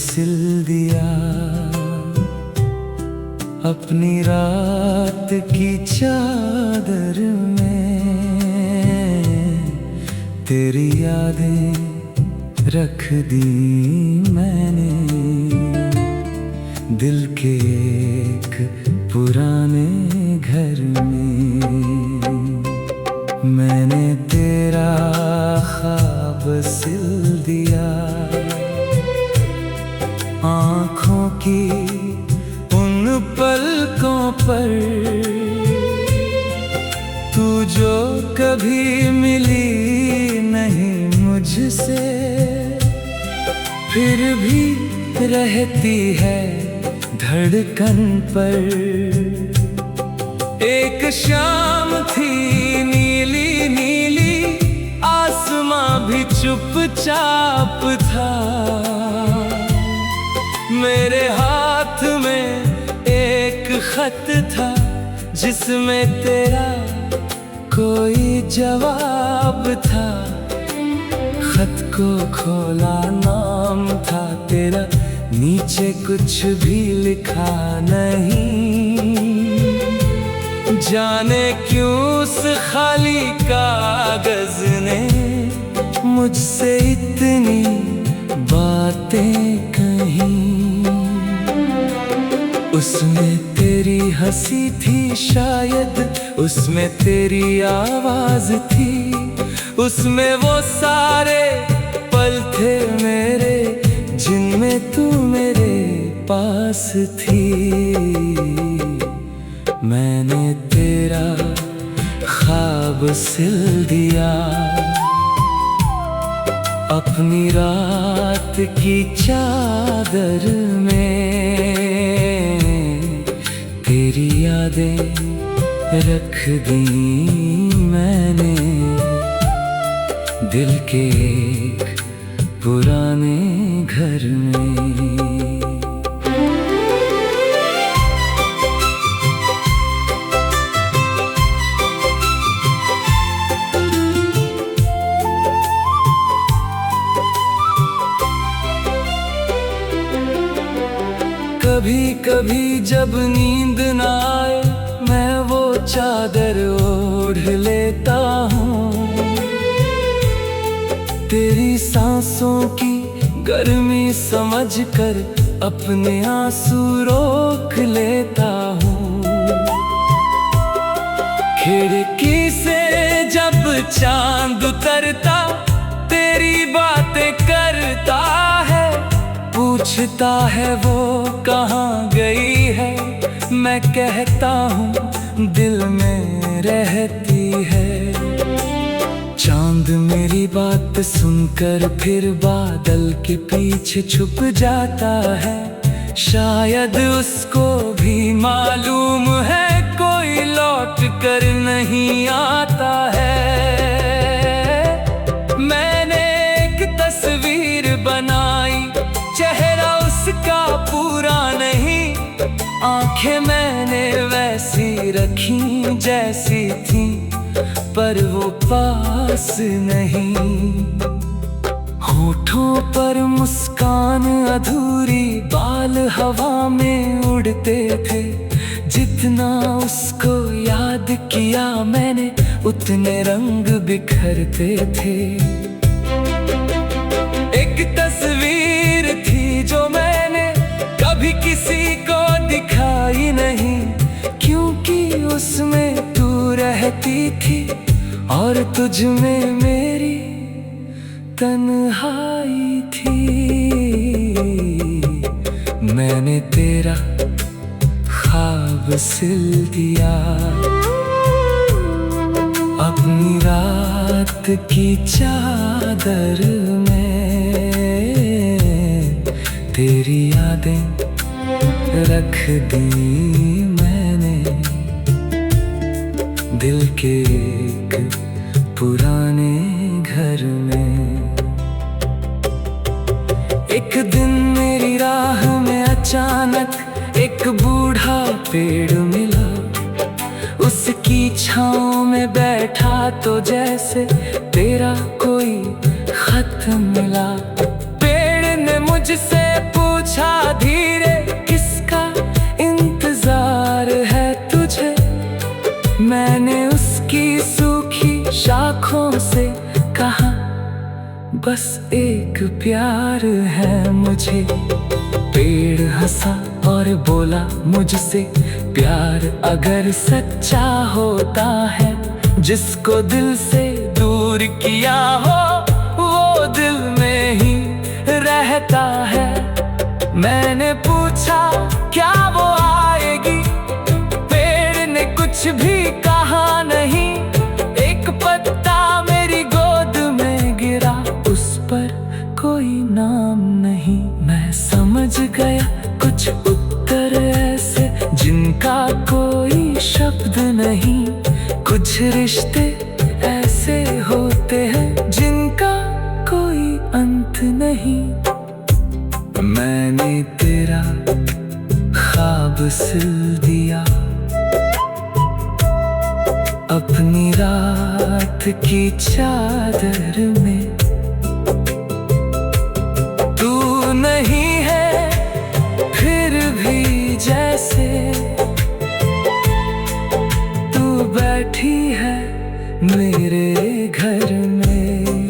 सिल दिया अपनी रात की चादर में, तेरी यादें रख दी मैंने दिल के एक पुराने घर में। मैंने तेरा ख्वाब सिल दिया आँखों की उन पलकों पर, तू जो कभी मिली नहीं मुझसे, फिर भी रहती है धड़कन पर। एक शाम थी नीली नीली, आसमां भी चुपचाप था, मेरे हाथ में एक खत था जिसमें तेरा कोई जवाब था। खत को खोला, नाम था तेरा, नीचे कुछ भी लिखा नहीं। जाने क्यों उस खाली कागज ने मुझसे इतनी बातें कहीं। उसमें तेरी हंसी थी शायद, उसमें तेरी आवाज थी, उसमें वो सारे पल थे मेरे जिनमें तू मेरे पास थी। मैंने तेरा ख्वाब सिल दिया अपनी रात की चादर में, तेरी यादें रख दी मैंने दिल के एक पुराने घर में। कभी कभी जब नींद न आए, मैं वो चादर ओढ़ लेता हूँ, तेरी सांसों की गर्मी समझकर अपने आंसू रोक लेता हूँ। खिड़की से जब चांद उतरता, तेरी बातें करता है, पूछता है वो कहाँ गई है, मैं कहता हूँ दिल में रहती है। चांद मेरी बात सुनकर फिर बादल के पीछे छुप जाता है, शायद उसको भी मालूम है कोई लौट कर नहीं आता है। मैंने एक तस्वीर बनाई, चेहरा उसका पूरा नहीं, आंखें मैंने वैसी रखी जैसी थी, पर वो पास नहीं। होठों पर मुस्कान अधूरी, बाल हवा में उड़ते थे, जितना उसको याद किया मैंने उतने रंग बिखरते थे। एक तस्वीर थी जो मैंने कभी किसी को दिखाई नहीं, क्योंकि उसमें तू रहती थी और तुझ में मेरी तन्हाई थी। मैंने तेरा ख्वाब सिल दिया अपनी रात की चादर में, तेरी यादें रख दी मैंने दिल के एक पुराने घर में। एक दिन मेरी राह में अचानक एक बूढ़ा पेड़ मिला, उसकी छाँव में बैठा तो जैसे तेरा कोई खत मिला। पेड़ ने मुझसे पूछा पूछा धीरे, किसका इंतजार है तुझे? मैंने उसकी सूखी शाखों से कहा, बस एक प्यार है मुझे। पेड़ हंसा और बोला मुझसे, प्यार अगर सच्चा होता है, जिसको दिल से दूर किया हो वो दिल में ही रहता है। मैंने पूछा क्या वो आएगी? पेड़ ने कुछ भी कहा नहीं। एक पत्ता मेरी गोद में गिरा, उस पर कोई नाम नहीं। मैं समझ गया कुछ उत्तर ऐसे जिनका कोई शब्द नहीं। कुछ रिश्ते ऐसे होते हैं जिनका कोई अंत नहीं। मैंने तेरा ख्वाब सिल दिया अपनी रात की चादर में। तू नहीं है फिर भी जैसे तू बैठी है मेरे घर में।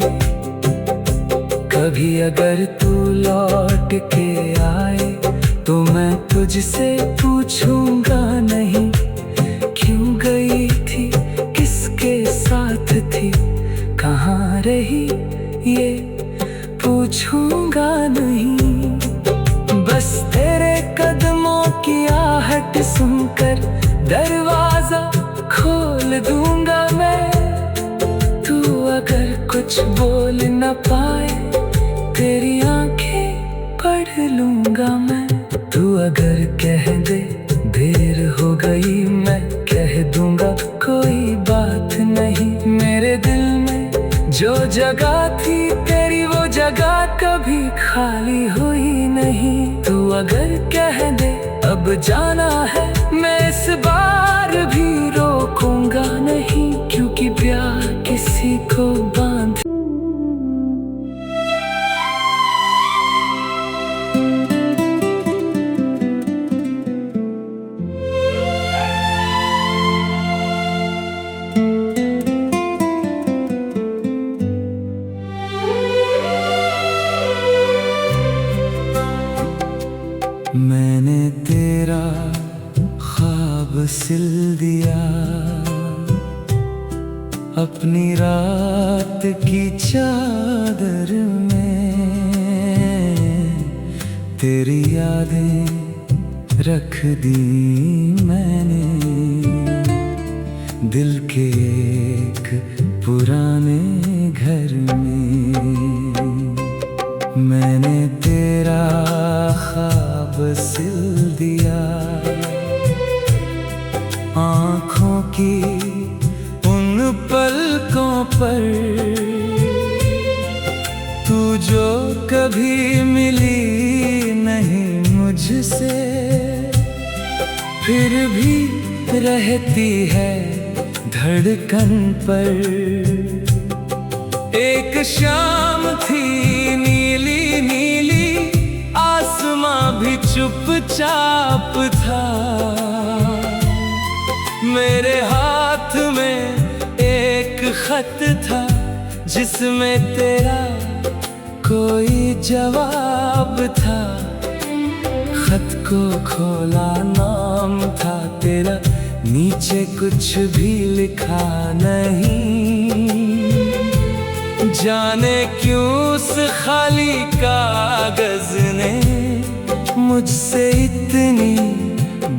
कभी अगर तू लौट के आए तो मैं तुझसे पूछूंगा नहीं, क्यों गई थी, किसके साथ थी, कहाँ रही, ये पूछूंगा नहीं। बस तेरे कदमों की आहट सुनकर दरवाजा खोल दूंगा मैं। तू अगर कुछ बोल न पाए, तेरी आंखें पढ़ लूंगा मैं। तू अगर कह दे देर हो गई, मैं कह दूंगा कोई बात नहीं। मेरे दिल में जो जगह थी तेरी, वो जगह कभी खाली हुई नहीं। तू अगर कह दे अब जाना है, मैं इस बार भी रोकूंगा नहीं, क्योंकि प्यार किसी को बांध। मैंने तेरा ख्वाब सिल दिया अपनी रात की चादर में। तेरी यादें रख दी मैंने दिल के एक पुराने घर में। मैंने तेरा ख्वाब सिल दिया आँखों की उन पलकों पर। तू जो कभी मिली नहीं मुझसे, फिर भी रहती है धड़कन पर। एक शाम थी नीली नीली, आसमां भी चुपचाप था। मेरे हाथ में एक खत था, जिसमें तेरा कोई जवाब था। खत को खोला, नाम था तेरा, नीचे कुछ भी लिखा नहीं। जाने क्यों उस खाली कागज ने मुझसे इतनी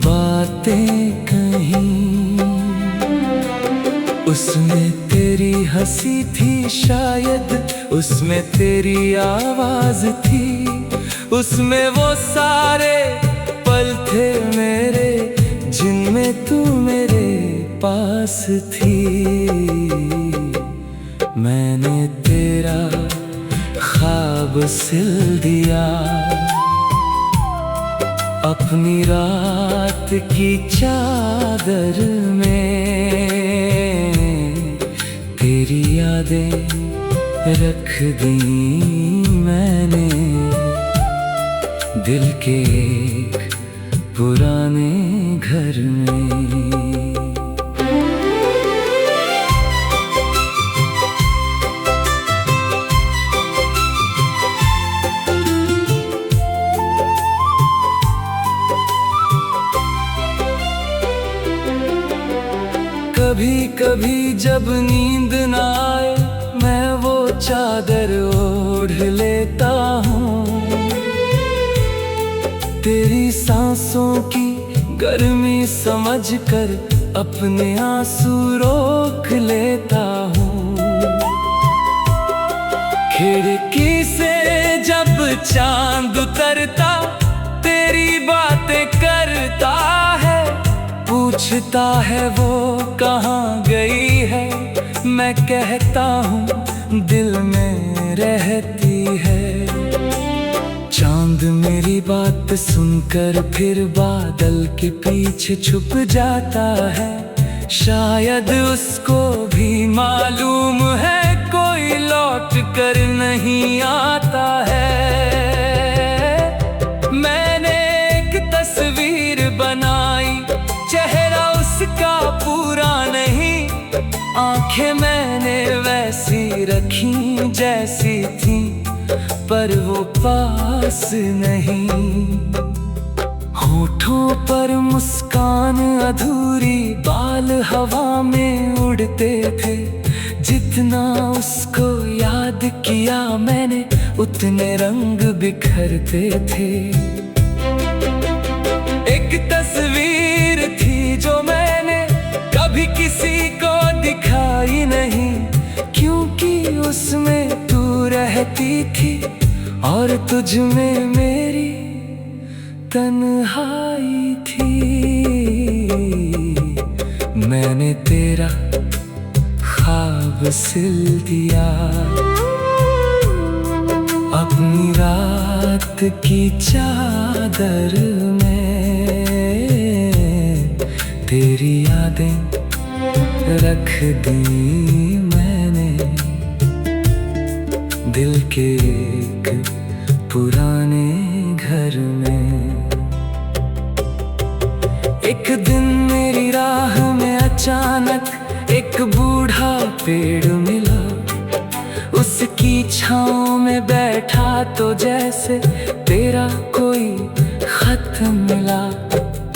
बातें कहीं। उसमें तेरी हंसी थी शायद, उसमें तेरी आवाज थी, उसमें वो सारे पल थे मेरे जिनमें तू मेरे पास थी। मैंने तेरा ख्वाब सिल दिया अपनी रात की चादर में। तेरी यादें रख दी मैंने दिल के एक पुराने घर में। कभी कभी जब नींद न आए मैं वो चादर ओढ़ लेता हूँ, तेरी सांसों की गर्मी समझकर अपने आंसू रोक लेता हूँ। खिड़की से जब चांद उतरता तेरी बातें करता है, पूछता है वो कहाँ गई है, मैं कहता हूँ दिल में रहती है। चांद मेरी बात सुनकर फिर बादल के पीछे छुप जाता है, शायद उसको भी मालूम है कोई लौट कर नहीं आता है। मैंने एक तस्वीर बनाई, चेहरा उसका पूरा नहीं, आंखें मैंने वैसी रखी जैसी थी, पर वो पास नहीं। होठों पर मुस्कान अधूरी, बाल हवा में उड़ते थे, जितना उसको याद किया मैंने उतने रंग बिखरते थे। एक तस्वीर थी जो मैंने कभी किसी को दिखाई नहीं, क्योंकि उसमें तू रहती थी और तुझ में मेरी तन्हाई थी। मैंने तेरा ख्वाब सिल दिया, अपनी रात की चादर में तेरी यादें रख दी मैंने, दिल के एक पुराने घर में। एक दिन मेरी राह में अचानक एक बूढ़ा पेड़ मिला, उसकी छाँव में बैठा तो जैसे तेरा कोई खत मिला।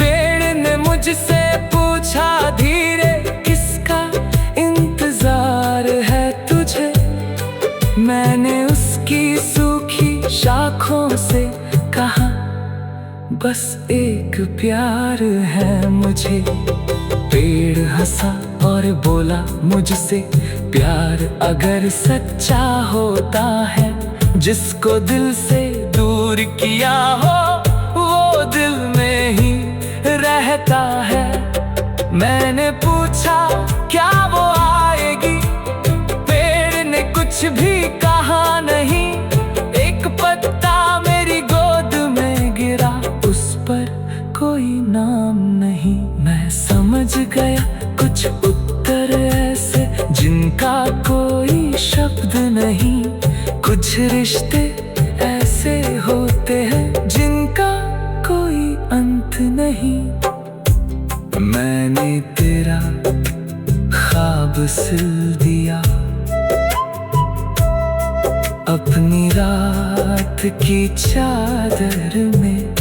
पेड़ ने मुझसे पूछा धीरे, किसका इंतजार है तुझे? मैंने उसकी सूखी शाखों से कहा, बस एक प्यार है मुझे। पेड़ हंसा और बोला मुझसे, प्यार अगर सच्चा होता है, जिसको दिल से दूर किया हो वो दिल में ही रहता है। मैंने पूछा क्या वो आएगी? पेड़ ने कुछ भी कहा नहीं, एक पत्ता मेरी गोद में गिरा, उस पर कोई नाम नहीं। मैं समझ गया कुछ उत्तर ऐसे जिनका कोई शब्द नहीं, कुछ रिश्ते ऐसे होते हैं जिनका कोई अंत नहीं। मैंने तेरा ख्वाब सिल दिया, अपनी रात की चादर में।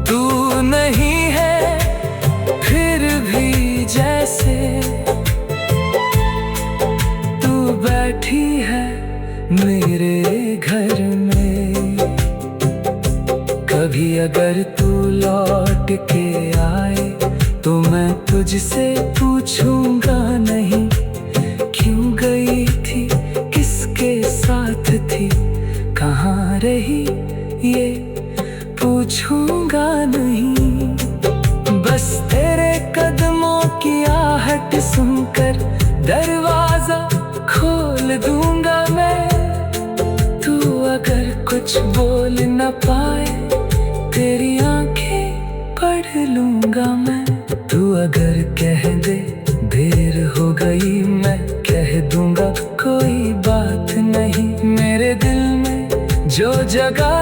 तू नहीं है फिर भी जैसे तू बैठी है मेरे घर में। कभी अगर तू लौट के आए तो मैं तुझसे पूछूंगा नहीं, क्यों गई थी, किसके साथ थी, कहाँ रही, ये पूछूंगा नहीं। बस तेरे कदमों की आहट सुनकर दरवाजा खोल दूंगा मैं। तू अगर कुछ बोल न पाए, तेरी आंखें पढ़ लूंगा मैं। तू अगर कह दे देर हो गई, मैं कह दूंगा कोई बात नहीं। मेरे दिल में जो जगह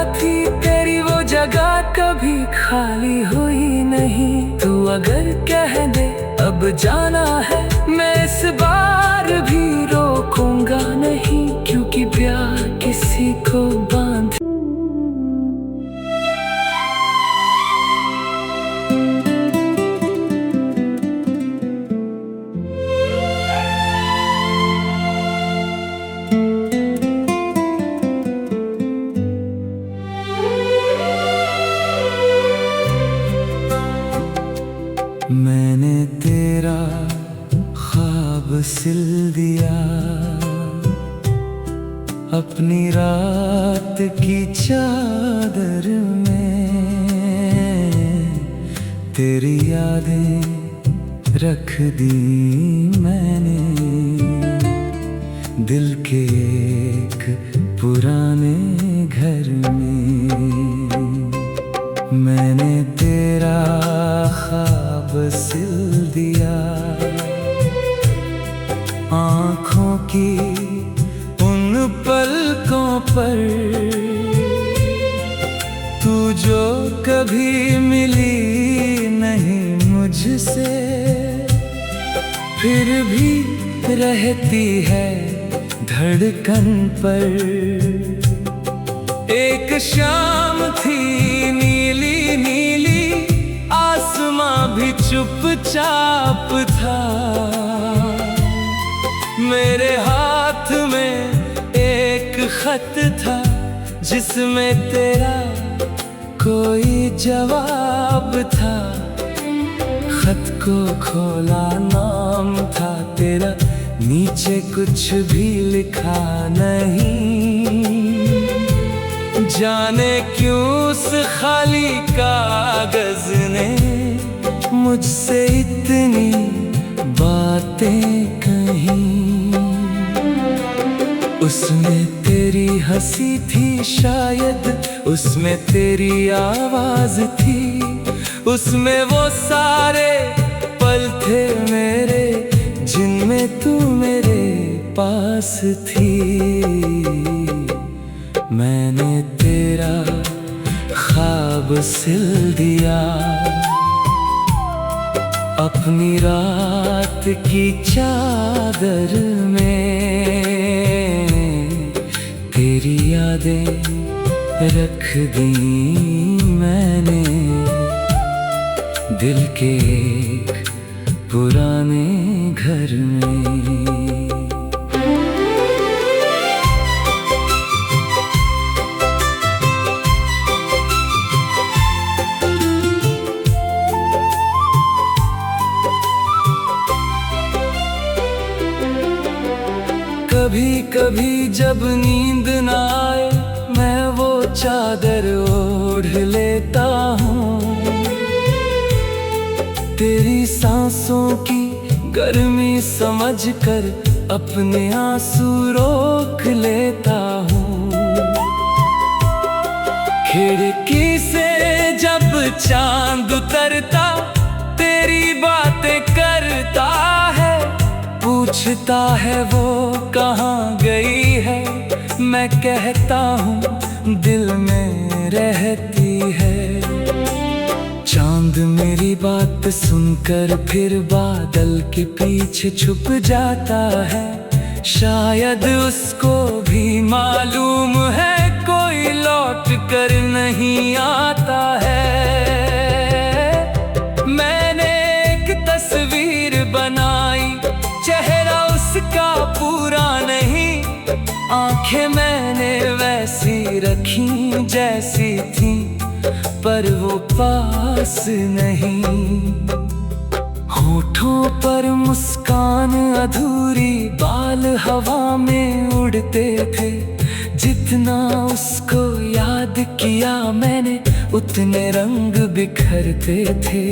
खाली हुई नहीं। तू अगर कह दे अब जाना है, मैं इस बार भी रोकूंगा नहीं, क्योंकि प्यार किसी को बांध मैंने तेरा ख्वाब सिल दिया, अपनी रात की चादर में तेरी यादें रख दी मैंने, दिल के एक पुराने घर में। मैंने तेरा ख्वाब सिल दिया, आँखों की उन पलकों पर तू जो कभी मिली नहीं मुझसे, फिर भी रहती है धड़कन पर। एक शाम थी नीली नीली, आसमां भी चुपचाप था, मेरे हाथ में एक खत था जिसमें तेरा कोई जवाब था। खत को खोला, नाम था तेरा, नीचे कुछ भी लिखा नहीं। जाने क्यों उस खाली कागज ने मुझसे इतनी बातें कहीं। उसमें तेरी हंसी थी शायद, उसमें तेरी आवाज थी, उसमें वो सारे पल थे मेरे जिनमें तू मेरे पास थी। मैंने तेरा ख्वाब सिल दिया, अपनी रात की चादर में तेरी यादें रख दी मैंने, दिल के एक पुराने घर में। कभी कभी जब नींद न आए, मैं वो चादर ओढ़ लेता हूँ, तेरी सांसों की गर्मी समझकर अपने आंसू रोक लेता हूँ। खिड़की से जब चांद उतरता, तेरी बातें करता है, पूछता है वो कहाँ गई है, मैं कहता हूँ दिल में रहती है। चांद मेरी बात सुनकर फिर बादल के पीछे छुप जाता है, शायद उसको भी मालूम है कोई लौट कर नहीं आता है। मैंने एक तस्वीर बनाई, चेहरा उसका पूरा नहीं, आंखें मैंने वैसी रखी जैसी थी, पर वो पास नहीं। होठों पर मुस्कान अधूरी, बाल हवा में उड़ते थे, जितना उसको याद किया मैंने उतने रंग बिखरते थे।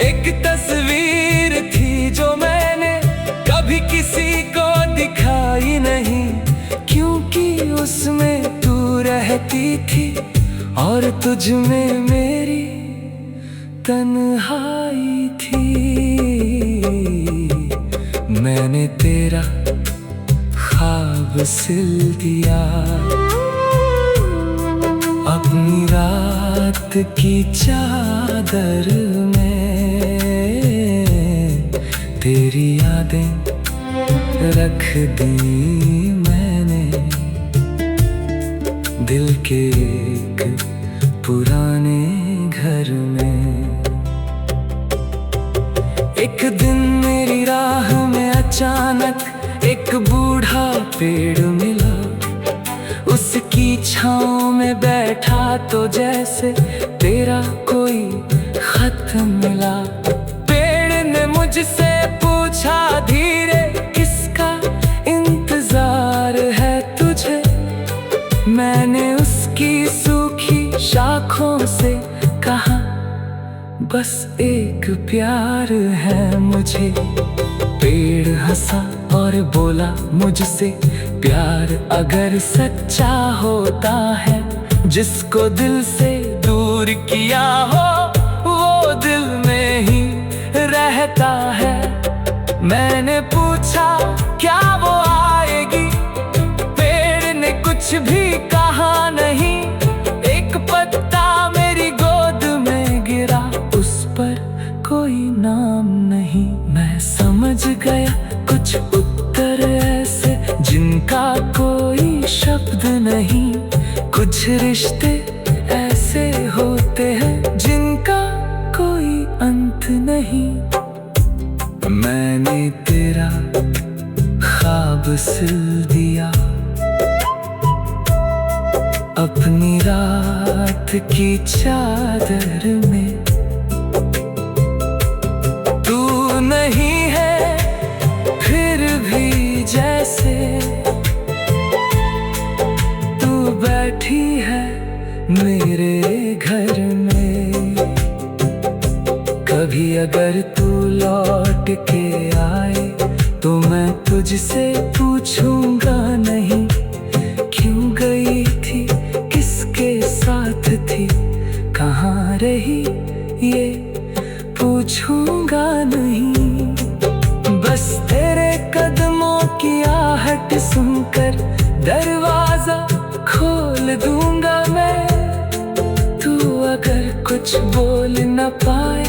एक तस्वीर थी जो मैंने कभी किसी को दिखाई नहीं, क्योंकि उसमें तू रहती थी और तुझ में मेरी तन्हाई थी। मैंने तेरा ख्वाब सिल दिया, अपनी रात की चादर में तेरी यादें रख दी मैंने, दिल के एक पुराने घर में। एक दिन मेरी राह में अचानक एक बूढ़ा पेड़ मिला, उसकी छाँव में बैठा तो जैसे तेरा कोई खत मिला। पेड़ ने मुझसे पूछा धीरे, किसका इंतजार है तुझे? मैंने उसकी सूखी शाखों से कहा, बस एक प्यार है मुझे। पेड़ हंसा और बोला मुझसे, प्यार अगर सच्चा होता है, जिसको दिल से दूर किया हो वो दिल में ही रहता है। मैंने पूछा क्या वो आएगी? पेड़ ने कुछ भी कहा नहीं। एक पत्ता मेरी गोद में गिरा, उस पर कोई नाम नहीं। मैं समझ गया कुछ उत्तर ऐसे जिनका कोई शब्द नहीं। कुछ रिश्ते ऐसे होते हैं जिनका कोई अंत नहीं। मैंने तेरा ख्वाब सिल दिया अपनी रात की चादर में। तू नहीं है फिर भी जैसे तू बैठी है मेरे घर में। कभी अगर तू लौट के आए तो मैं तुझसे पूछूंगा नहीं, क्यों गई थी, किसके साथ थी, कहाँ रही, ये पूछूंगा नहीं। बस तेरे कदमों की आहट सुनकर दरवाजा खोल दूंगा मैं। तू अगर कुछ बोल न पाए,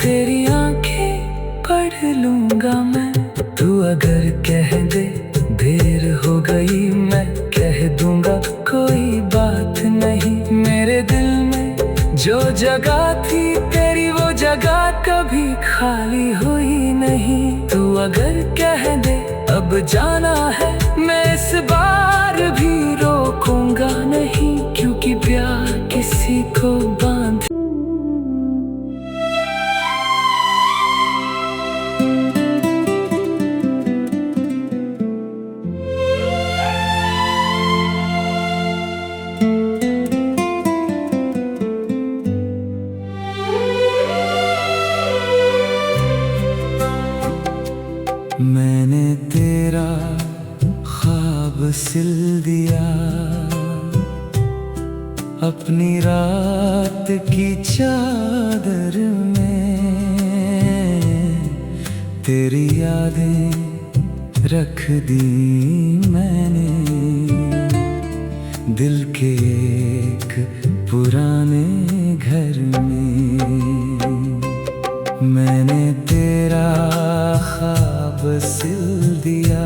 तेरी आंखें पढ़ लूंगा मैं। तू अगर कह दे देर हो गई, मैं कह दूंगा कोई बात नहीं। मेरे दिल में जो जगह थी तेरी, वो जगह कभी खाली हुई नहीं। तू अगर कह दे अब जाना है, मैं इस बार भी रोकूंगा नहीं, क्योंकि प्यार किसी को बांध। मैंने तेरा ख्वाब सिल दिया अपनी रात की चादर में। तेरी यादें रख दी मैंने, दिल के एक पुराने घर में। मैंने तेरा ख्वाब सिल दिया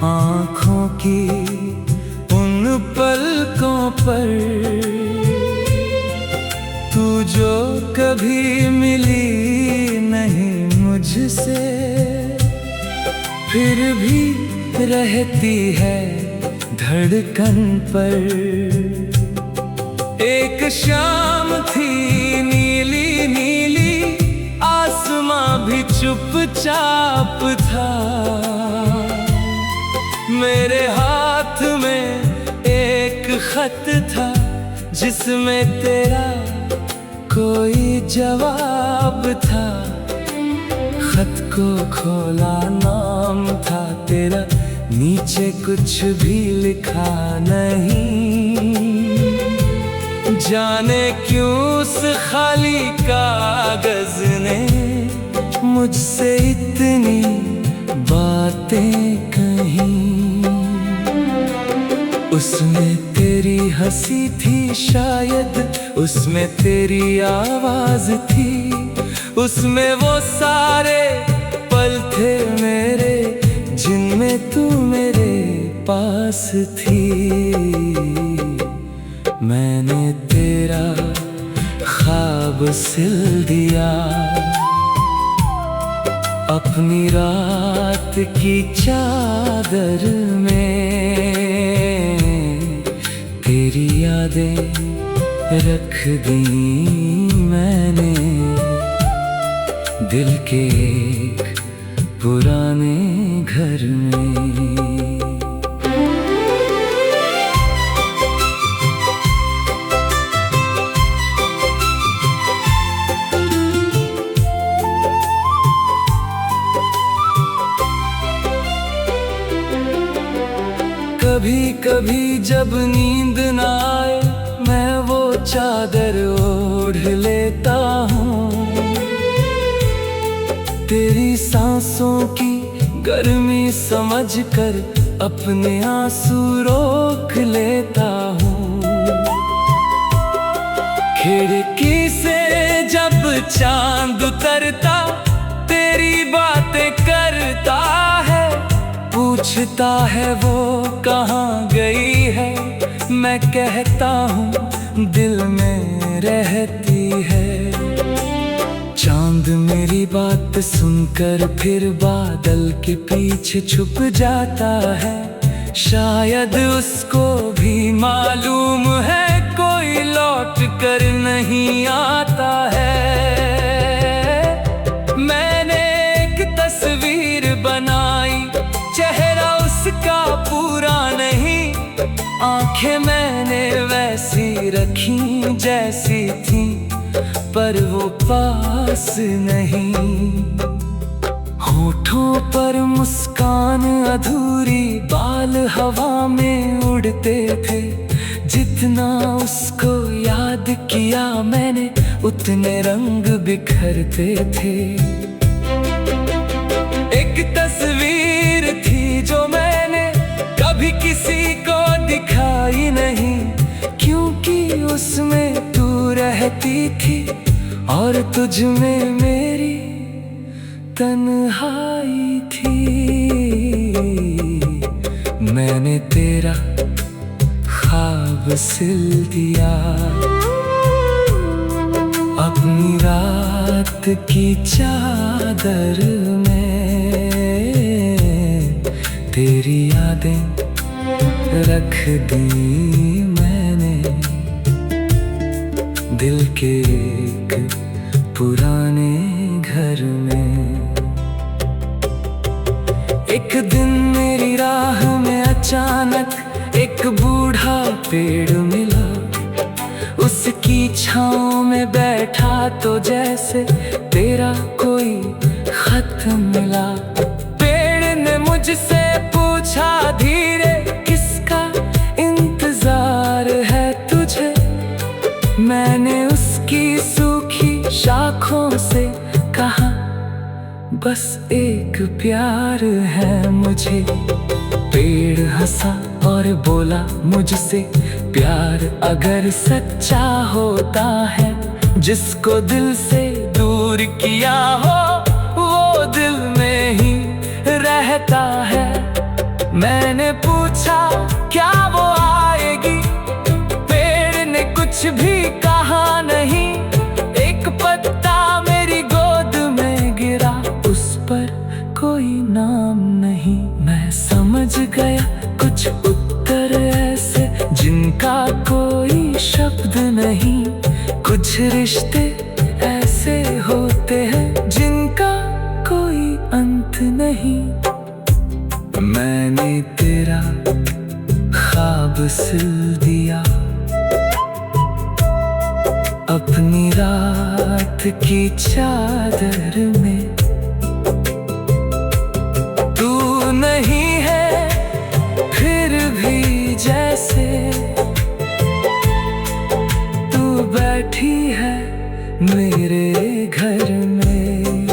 आँखों की उन पलकों पर। तू जो कभी मिली नहीं मुझसे, फिर भी रहती है धड़कन पर। एक शाम थी नीली नीली, आसमां भी चुपचाप था। मेरे हाथ में एक खत था, जिसमें तेरा कोई जवाब था। खत को खोला, नाम था तेरा, नीचे कुछ भी लिखा नहीं। जाने क्यों उस खाली कागज ने मुझसे इतनी बातें कहीं। उसमें हंसी थी शायद, उसमें तेरी आवाज थी, उसमें वो सारे पल थे मेरे जिनमें तू मेरे पास थी। मैंने तेरा ख्वाब सिल दिया अपनी रात की चादर में, तेरी यादें रख दी मैंने दिल के एक पुराने घर में। कभी कभी जब नींद न आए मैं वो चादर ओढ़ लेता हूँ, तेरी सांसों की गर्मी समझकर अपने आंसू रोक लेता हूँ। खिड़की से जब चांद उतरता तेरी बातें करता है, पूछता है वो कहाँ गई है, मैं कहता हूँ दिल में रहती है। चांद मेरी बात सुनकर फिर बादल के पीछे छुप जाता है, शायद उसको भी मालूम है कोई लौट कर नहीं आता है। मैंने एक तस्वीर बनाई, चेहरा उसका पूरा नहीं, आंखें मैंने वैसी रखी जैसी थी, पर वो पास नहीं। होठों पर मुस्कान अधूरी, बाल हवा में उड़ते थे, जितना उसको याद किया मैंने उतने रंग बिखरते थे। एक तस्वीर थी जो मैंने कभी किसी को दिखाई नहीं, क्योंकि उसमें तू रहती थी और तुझ में मेरी तन्हाई थी। मैंने तेरा ख्वाब सिल दिया अपनी रात की चादर में, तेरी यादें रख दी मैंने दिल के एक पुराने घर में। एक दिन मेरी राह में अचानक एक बूढ़ा पेड़ मिला, उसकी छाँव में बैठा तो जैसे तेरा कोई खत मिला। पेड़ ने मुझसे पूछा धीरे, किसका इंतजार है तुझे? मैंने उसकी सूखी शाखों से कहा, बस एक प्यार है मुझे। पेड़ हंसा और बोला मुझसे, प्यार अगर सच्चा होता है, जिसको दिल से दूर किया हो वो दिल में ही रहता है। मैंने पूछा क्या वो आएगी? पेड़ ने कुछ भी कहा नहीं, एक पत्ता मेरी गोद में गिरा, उस पर कोई नाम नहीं। मैं समझ गया कुछ उत्तर ऐसे जिनका कोई शब्द नहीं, कुछ रिश्ते ऐसे होते हैं जिनका कोई अंत नहीं। मैंने तेरा ख्वाब सिल दिया अपनी रात की चादर में। तू नहीं है फिर भी जैसे तू बैठी है मेरे घर में।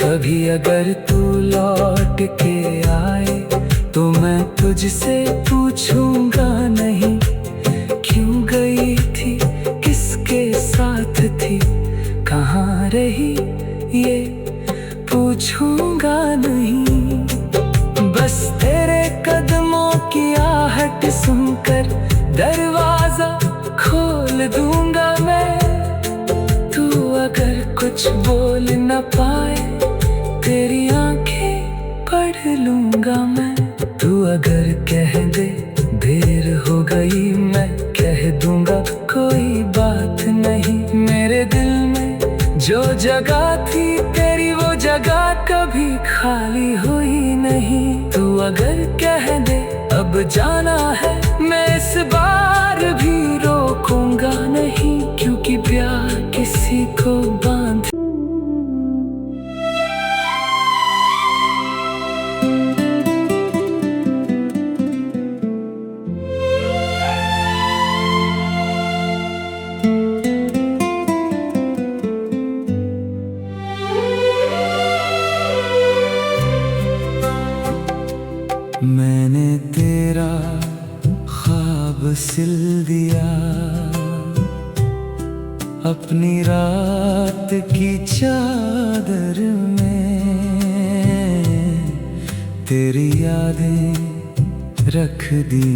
कभी अगर तू लौट के आए तो मैं तुझसे पूछूंगा नहीं, क्यों गई थी, किसके साथ थी, कहाँ रही, ये पूछूंगा नहीं। बस तेरे कदमों की आहट सुनकर दरवाजा खोल दूंगा मैं। तू अगर कुछ बोल न पाए, तेरी आंखें पढ़ लूंगा मैं। तू अगर कह दे देर हो गई, मैं कह दूंगा कोई बात नहीं। मेरे दिल में जो जगह थी तेरी, वो जगह कभी खाली हुई नहीं। तू अगर कह दे अब जाना है, मैं इस बार भी रोकूंगा नहीं, क्योंकि प्यार किसी को बांध मैंने तेरा ख्वाब सिल दिया, अपनी रात की चादर में तेरी यादें रख दी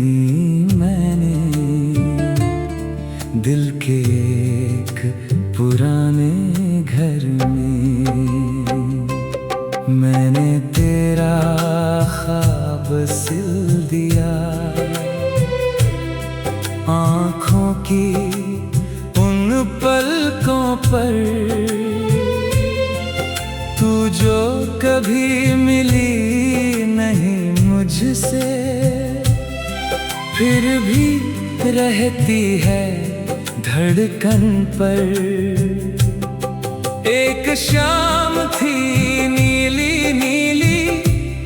मैंने, दिल के एक पुराने घर में। मैंने तेरा ख्वाब सिल दिया, आँखों की उन पलकों पर तू जो कभी मिली नहीं मुझसे, फिर भी रहती है धड़कन पर। एक शाम थी नीली नीली,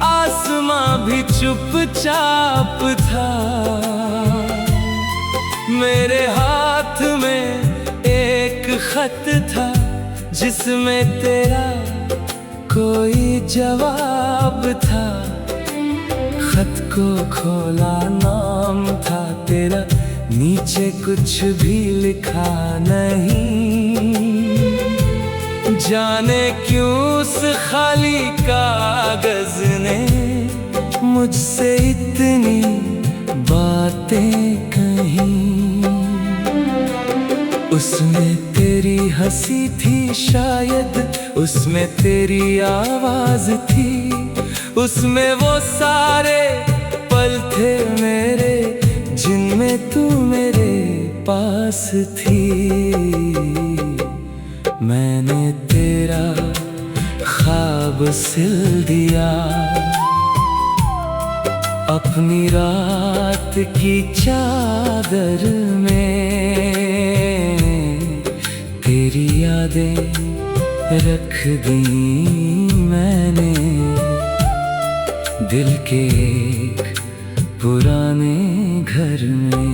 आसमां भी चुपचाप था, मेरे हाथ में एक खत था, जिसमें तेरा कोई जवाब था। खत को खोला, नाम था तेरा, नीचे कुछ भी लिखा नहीं। जाने क्यों उस खाली कागज ने मुझसे इतनी बातें कहीं। उसमें तेरी हंसी थी शायद, उसमें तेरी आवाज थी, उसमें वो सारे पल थे मेरे, जिनमें तू मेरे पास थी। मैंने तेरा ख्वाब सिल दिया, अपनी रात की चादर में तेरी यादें रख दी मैंने, दिल के एक पुराने घर में।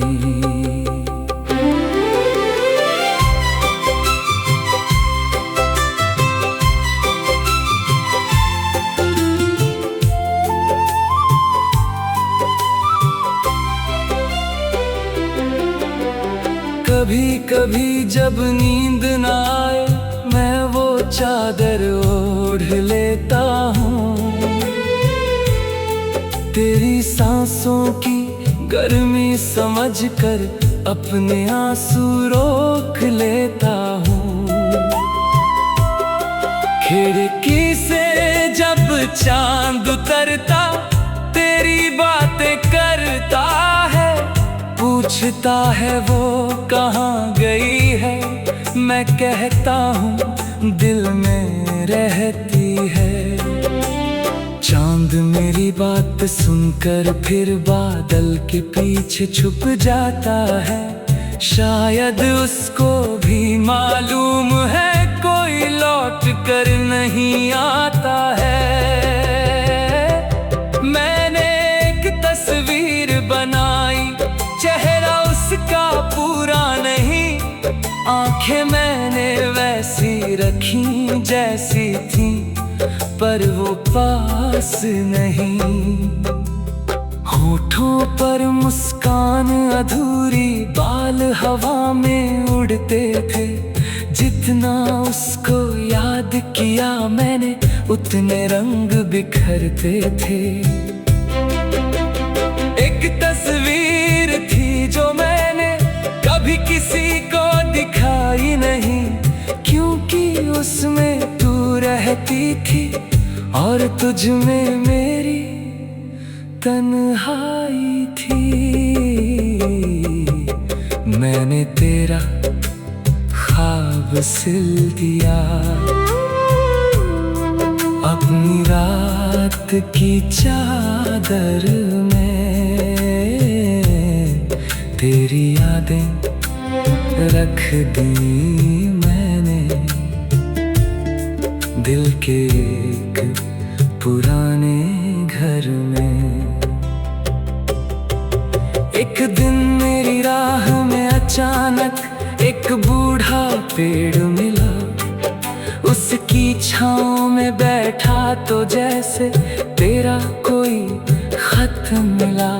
कभी कभी जब नींद न आए, मैं वो चादर ओढ़ लेता हूँ, तेरी सांसों की गर्मी समझकर अपने आंसू रोक लेता हूँ। खिड़की से जब चांद उतरता, तेरी बातें करता है, पूछता है वो कहाँ गई है, मैं कहता हूँ दिल में रहती है। चांद मेरी बात सुनकर फिर बादल के पीछे छुप जाता है, शायद उसको भी मालूम है कोई लौट कर नहीं आता है। मैंने एक तस्वीर बनाई, चेहरा उसका पूरा नहीं, आंखें मैंने वैसी रखी जैसी थी, पर वो पास नहीं। होठों पर मुस्कान अधूरी, बाल हवा में उड़ते थे। जितना उसको याद किया मैंने, उतने रंग बिखरते थे। एक तस्वीर थी जो मैंने कभी किसी को दिखाई नहीं, क्योंकि उसमें तू रहती थी और तुझ में मेरी तन्हाई थी। मैंने तेरा ख्वाब सिल दिया, अपनी रात की चादर में तेरी यादें रख दी मैंने, दिल के एक पुराने घर में। एक दिन मेरी राह में अचानक एक बूढ़ा पेड़ मिला, उसकी छाँव में बैठा तो जैसे तेरा कोई खत मिला।